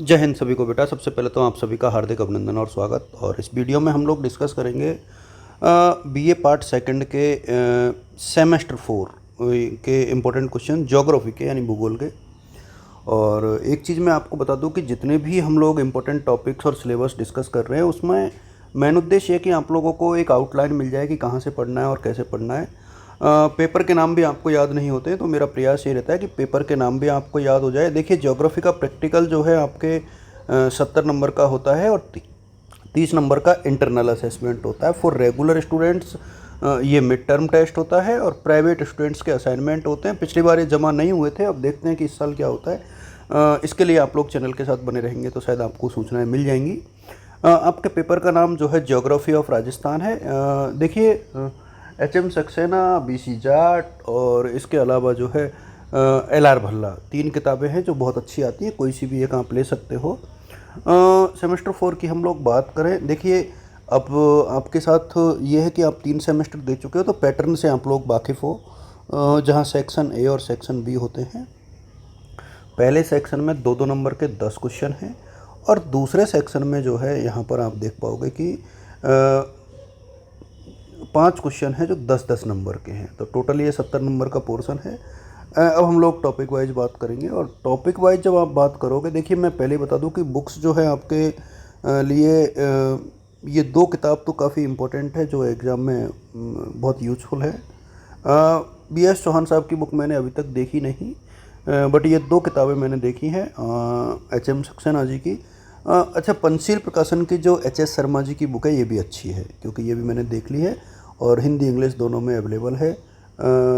जय हिंद सभी को बेटा। सबसे पहले तो आप सभी का हार्दिक अभिनंदन और स्वागत। और इस वीडियो में हम लोग डिस्कस करेंगे बीए पार्ट सेकंड के सेमेस्टर 4 के इम्पोर्टेंट क्वेश्चन ज्योग्राफी के यानी भूगोल के। और एक चीज़ मैं आपको बता दूं कि जितने भी हम लोग इम्पोर्टेंट टॉपिक्स और सिलेबस डिस्कस कर रहे हैं उसमें मेन उद्देश्य है कि आप लोगों को एक आउटलाइन मिल जाए कि कहाँ से पढ़ना है और कैसे पढ़ना है। पेपर के नाम भी आपको याद नहीं होते, तो मेरा प्रयास ये रहता है कि पेपर के नाम भी आपको याद हो जाए। देखिए, ज्योग्राफी का प्रैक्टिकल जो है आपके 70 नंबर का होता है और 30 नंबर का इंटरनल असेसमेंट होता है। फॉर रेगुलर स्टूडेंट्स ये मिड टर्म टेस्ट होता है और प्राइवेट स्टूडेंट्स के असाइनमेंट होते हैं। पिछली बार ये जमा नहीं हुए थे, अब देखते हैं कि इस साल क्या होता है। इसके लिए आप लोग चैनल के साथ बने रहेंगे तो शायद आपको सूचनाएं मिल जाएंगी। आपके पेपर का नाम जो है ज्योग्राफी ऑफ राजस्थान है। देखिए, एच.एम. सक्सेना, बी.सी. जाट और इसके अलावा जो है एल.आर. भल्ला, 3 किताबें हैं जो बहुत अच्छी आती हैं। कोई सी भी एक आप ले सकते हो। सेमेस्टर 4 की हम लोग बात करें, देखिए अब आपके साथ ये है कि आप 3 सेमेस्टर दे चुके हो तो पैटर्न से आप लोग वाकिफ़ हो। जहाँ सेक्शन ए और सेक्शन बी होते हैं। पहले सेक्शन में 2-2 नंबर के 10 क्वेश्चन हैं और दूसरे सेक्शन में जो है यहाँ पर आप देख पाओगे कि 5 क्वेश्चन हैं जो 10-10 नंबर के हैं। तो टोटल ये 70 नंबर का पोर्शन है। अब हम लोग टॉपिक वाइज बात करेंगे। और टॉपिक वाइज जब आप बात करोगे, देखिए मैं पहले बता दूं कि बुक्स जो है आपके लिए ये 2 किताब तो काफ़ी इम्पोर्टेंट है जो एग्ज़ाम में बहुत यूज़फुल है। बी.एस. चौहान साहब की बुक मैंने अभी तक देखी नहीं, बट ये 2 किताबें मैंने देखी हैं एच.एम. सक्सेना जी की। अच्छा, पंचशील प्रकाशन की जो एच.एस. शर्मा जी की बुक है ये भी अच्छी है, क्योंकि ये भी मैंने देख ली है और हिंदी इंग्लिश दोनों में अवेलेबल है।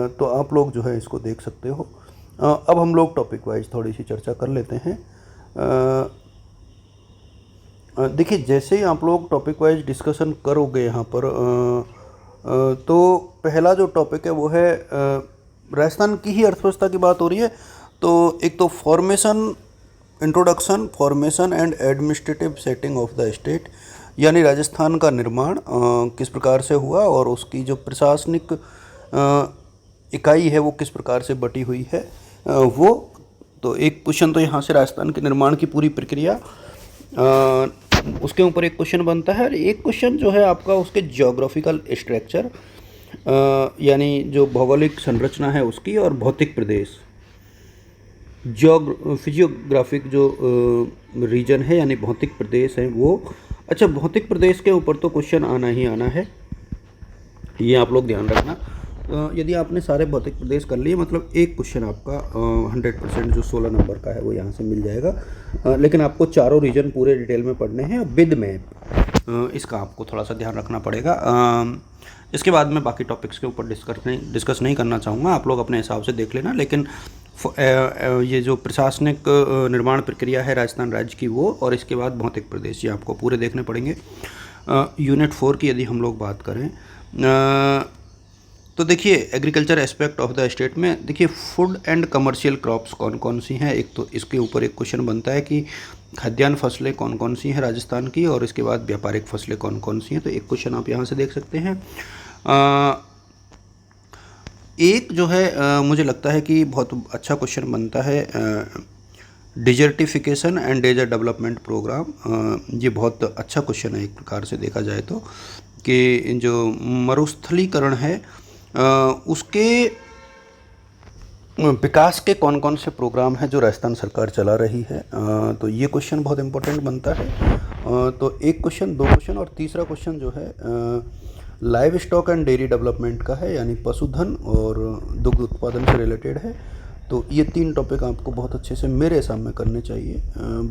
तो आप लोग जो है इसको देख सकते हो। अब हम लोग टॉपिक वाइज थोड़ी सी चर्चा कर लेते हैं। देखिए, जैसे ही आप लोग टॉपिक वाइज डिस्कशन करोगे यहाँ पर तो पहला जो टॉपिक है वो है राजस्थान की ही अर्थव्यवस्था की बात हो रही है। तो एक तो introduction, formation and administrative setting of the state, यानी राजस्थान का निर्माण किस प्रकार से हुआ और उसकी जो प्रशासनिक इकाई है वो किस प्रकार से बटी हुई है। वो तो एक क्वेश्चन तो यहाँ से राजस्थान के निर्माण की पूरी प्रक्रिया, उसके ऊपर एक क्वेश्चन बनता है। और एक क्वेश्चन जो है आपका उसके ज्योग्राफिकल स्ट्रक्चर, यानी जो भौगोलिक संरचना है उसकी, और भौतिक प्रदेश, फिजियोग्राफिक जो रीजन है यानी भौतिक प्रदेश है वो। अच्छा, भौतिक प्रदेश के ऊपर तो क्वेश्चन आना ही आना है, ये आप लोग ध्यान रखना। यदि आपने सारे भौतिक प्रदेश कर लिए, मतलब एक क्वेश्चन आपका 100% जो 16 नंबर का है वो यहाँ से मिल जाएगा। लेकिन आपको चारों रीजन पूरे डिटेल में पढ़ने हैं विद मैप, इसका आपको थोड़ा सा ध्यान रखना पड़ेगा। इसके बाद मैं बाकी टॉपिक्स के ऊपर डिस्कस नहीं करना चाहूँगा, आप लोग अपने हिसाब से देख लेना। लेकिन ये जो प्रशासनिक निर्माण प्रक्रिया है राजस्थान राज्य की वो, और इसके बाद भौतिक प्रदेश, ये आपको पूरे देखने पड़ेंगे। यूनिट 4 की यदि हम लोग बात करें तो देखिए agriculture aspect of the state में, देखिए फूड एंड कमर्शियल क्रॉप्स कौन कौन सी हैं। एक तो इसके ऊपर एक क्वेश्चन बनता है कि खाद्यान्न फसलें कौन कौन सी हैं राजस्थान की, और इसके बाद व्यापारिक फसलें कौन कौन सी हैं। तो एक क्वेश्चन आप यहाँ से देख सकते हैं। एक जो है मुझे लगता है कि बहुत अच्छा क्वेश्चन बनता है, desertification and desert development programme. ये बहुत अच्छा क्वेश्चन है एक प्रकार से देखा जाए तो, कि जो मरुस्थलीकरण है उसके विकास के कौन कौन से प्रोग्राम हैं जो राजस्थान सरकार चला रही है। तो ये क्वेश्चन बहुत इंपॉर्टेंट बनता है। तो एक क्वेश्चन, 2 क्वेश्चन, और तीसरा क्वेश्चन जो है live stock and dairy development का है, यानी पशुधन और दुग्ध उत्पादन से रिलेटेड है। तो ये 3 टॉपिक आपको बहुत अच्छे से मेरे सामने करने चाहिए।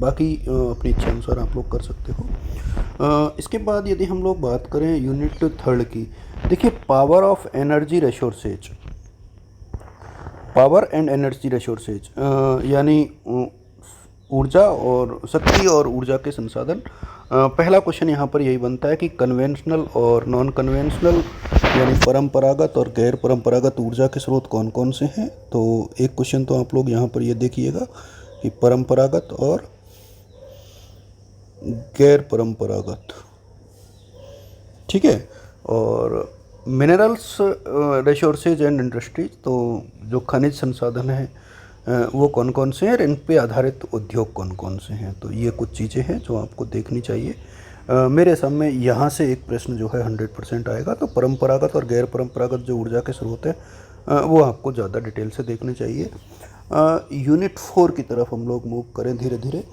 बाकी अपनी इच्छा अनुसार आप लोग कर सकते हो। इसके बाद यदि हम लोग बात करें यूनिट 3 की, देखिए power of energy resources, power and energy resources यानी ऊर्जा और शक्ति और ऊर्जा के संसाधन। पहला क्वेश्चन यहाँ पर यही बनता है कि कन्वेंशनल और नॉन कन्वेंशनल, यानी परंपरागत और गैर परंपरागत ऊर्जा के स्रोत कौन कौन से हैं। तो एक क्वेश्चन तो आप लोग यहाँ पर ये देखिएगा कि परंपरागत और गैर परंपरागत, ठीक है। और मिनरल्स रिसोर्सेज एंड इंडस्ट्रीज, तो जो खनिज संसाधन है वो कौन कौन से हैं और इन पे आधारित उद्योग कौन कौन से हैं। तो ये कुछ चीज़ें हैं जो आपको देखनी चाहिए। मेरे सामने यहाँ से एक प्रश्न जो है 100% आएगा। तो परंपरागत और गैर परंपरागत जो ऊर्जा के स्रोत हैं वो आपको ज़्यादा डिटेल से देखने चाहिए। यूनिट 4 की तरफ हम लोग मूव करें धीरे धीरे।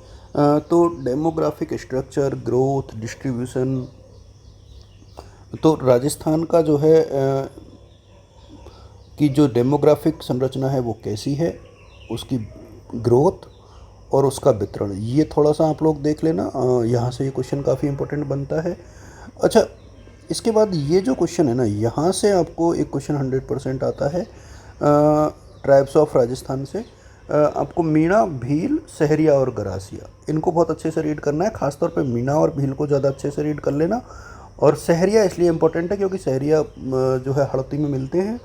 तो डेमोग्राफिक स्ट्रक्चर, ग्रोथ, डिस्ट्रीब्यूशन। तो राजस्थान का जो है कि जो डेमोग्राफिक संरचना है वो कैसी है, उसकी ग्रोथ और उसका वितरण, ये थोड़ा सा आप लोग देख लेना। यहाँ से ये क्वेश्चन काफ़ी इंपॉर्टेंट बनता है। अच्छा, इसके बाद ये जो क्वेश्चन है ना, यहाँ से आपको एक क्वेश्चन 100% आता है ट्राइब्स ऑफ राजस्थान से। आपको मीणा, भील, सहरिया और गरासिया, इनको बहुत अच्छे से रीड करना है। खासतौर पे मीणा और भील को ज़्यादा अच्छे से रीड कर लेना। और सहरिया इसलिए इम्पोर्टेंट है क्योंकि सहरिया जो है हड़प्पी में मिलते हैं,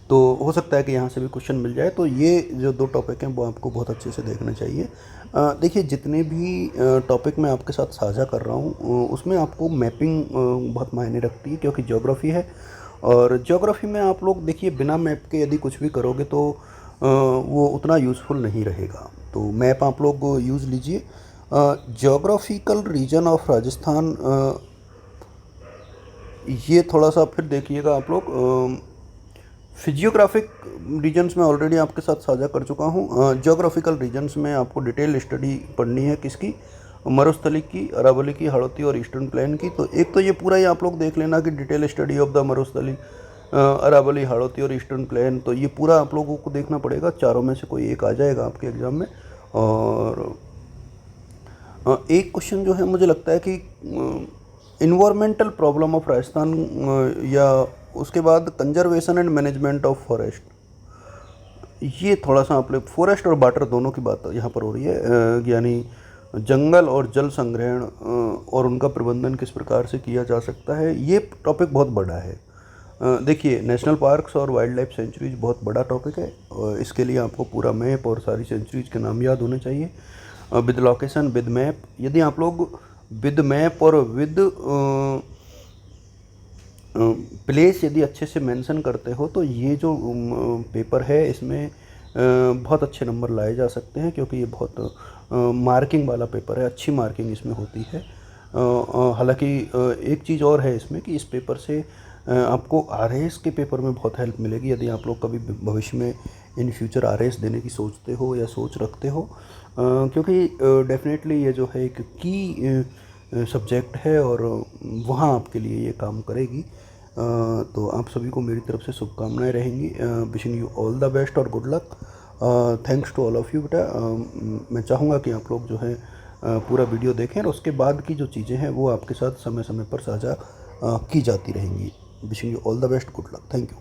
तो हो सकता है कि यहाँ से भी क्वेश्चन मिल जाए। तो ये जो दो टॉपिक हैं वो आपको बहुत अच्छे से देखने चाहिए। देखिए, जितने भी टॉपिक मैं आपके साथ साझा कर रहा हूँ उसमें आपको मैपिंग बहुत मायने रखती है, क्योंकि ज्योग्राफी है। और ज्योग्राफी में आप लोग देखिए, बिना मैप के यदि कुछ भी करोगे तो वो उतना यूज़फुल नहीं रहेगा। तो मैप आप लोग यूज़ लीजिए। ज्योग्राफिकल रीजन ऑफ राजस्थान, ये थोड़ा सा फिर देखिएगा आप लोग। फिजियोग्राफिक रीजन्स में ऑलरेडी आपके साथ साझा कर चुका हूँ। ज्योग्राफिकल रीजन्स में आपको डिटेल स्टडी पढ़नी है किसकी, मरुस्थली की, अरावली की, हाड़ौती और ईस्टर्न प्लेन की। तो एक तो ये पूरा ही आप लोग देख लेना कि detail study of the Marusthali, Aravali, Hadoti और ईस्टर्न प्लेन। तो ये पूरा आप लोगों को देखना पड़ेगा। चारों में से कोई एक आ जाएगा आपके एग्ज़ाम में। और एक क्वेश्चन जो है मुझे लगता है कि इन्वायरमेंटल प्रॉब्लम ऑफ राजस्थान, या उसके बाद conservation and management of forest, ये थोड़ा सा आप लोग, फॉरेस्ट और वाटर दोनों की बात यहाँ पर हो रही है। यानी जंगल और जल संग्रहण और उनका प्रबंधन किस प्रकार से किया जा सकता है, ये टॉपिक बहुत बड़ा है। देखिए, नेशनल पार्क्स और वाइल्ड लाइफ सेंचुरीज बहुत बड़ा टॉपिक है, और इसके लिए आपको पूरा मैप और सारी सेंचुरीज के नाम याद होने चाहिए विद लोकेशन, विद मैप। यदि आप लोग विद मैप और विद प्लेस यदि अच्छे से मेंशन करते हो तो ये जो पेपर है इसमें बहुत अच्छे नंबर लाए जा सकते हैं, क्योंकि ये बहुत मार्किंग वाला पेपर है, अच्छी मार्किंग इसमें होती है। हालांकि एक चीज़ और है इसमें कि इस पेपर से आपको आरएएस के पेपर में बहुत हेल्प मिलेगी, यदि आप लोग कभी भविष्य में इन फ्यूचर आरएएस देने की सोचते हो या सोच रखते हो, क्योंकि डेफिनेटली ये जो है एक की सब्जेक्ट है और वहाँ आपके लिए ये काम करेगी। तो आप सभी को मेरी तरफ से शुभकामनाएं रहेंगी। Wishing you all the best और good luck. Thanks to all of you बेटा। मैं चाहूँगा कि आप लोग जो है पूरा वीडियो देखें और उसके बाद की जो चीज़ें हैं वो आपके साथ समय समय पर साझा की जाती रहेंगी। Wishing you all the best, good luck, thank you.